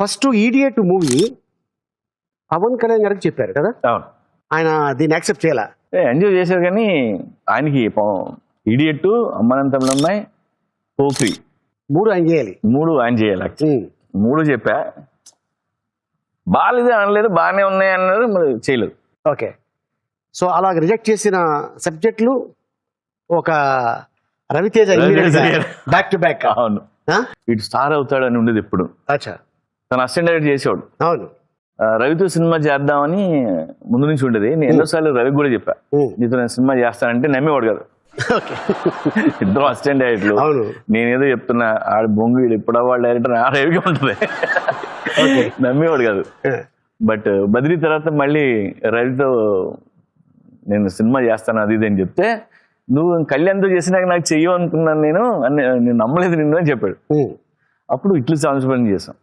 First idiot movie Pawan Kalyan గారికి చెప్పారు కదా, అవును ఆయన దీన్ని యాక్సెప్ట్ చేయాల. ఎంజాయ్ చేశారు కానీ ఆయనకి ఇడియట్, అమ్మనంతంలో అమ్మాయి, పోక్రి 3 ఆయన చేయాలి. 3 ఆయన చేయాలి. 3 చెప్పా, బాగాలేదు అనలేదు, బాగానే ఉన్నాయి అన్నారు, మరి చేయలేదు. ఓకే, సో అలా రిజెక్ట్ చేసిన సబ్జెక్టులు ఒక రవితేజ బ్యాక్ టు బ్యాక్. అవును, ఇటు స్టార్ అవుతాడు అని ఉండేది ఎప్పుడు. అచ్చా, తన అసిస్టెంట్ డైరెక్ట్ చేసేవాడు. అవును, రవితో సినిమా చేద్దామని ముందు నుంచి ఉండేది. నేను ఎన్నోసార్లు రవికి కూడా చెప్పా, నీతో నేను సినిమా చేస్తానంటే నమ్మేవాడు కాదు. ఇద్దరు అసిస్టెంట్ డైరెక్టర్లు, నేనేదో చెప్తున్నా, ఆడ బొంగు ఇప్పుడు వాళ్ళ డైరెక్టర్ ఆ రవికి ఉంటుంది, నమ్మేవాడు కాదు. బట్ బద్రీ తర్వాత మళ్ళీ రవితో నేను సినిమా చేస్తాను అది ఇది అని చెప్తే, నువ్వు కళ్యాణ్తో చేసినాక నాకు చెయ్యవు అనుకున్నాను నేను నమ్మలేదు నిన్ను అని చెప్పాడు. అప్పుడు ఇట్లు సాంస్పర్యం చేశాం.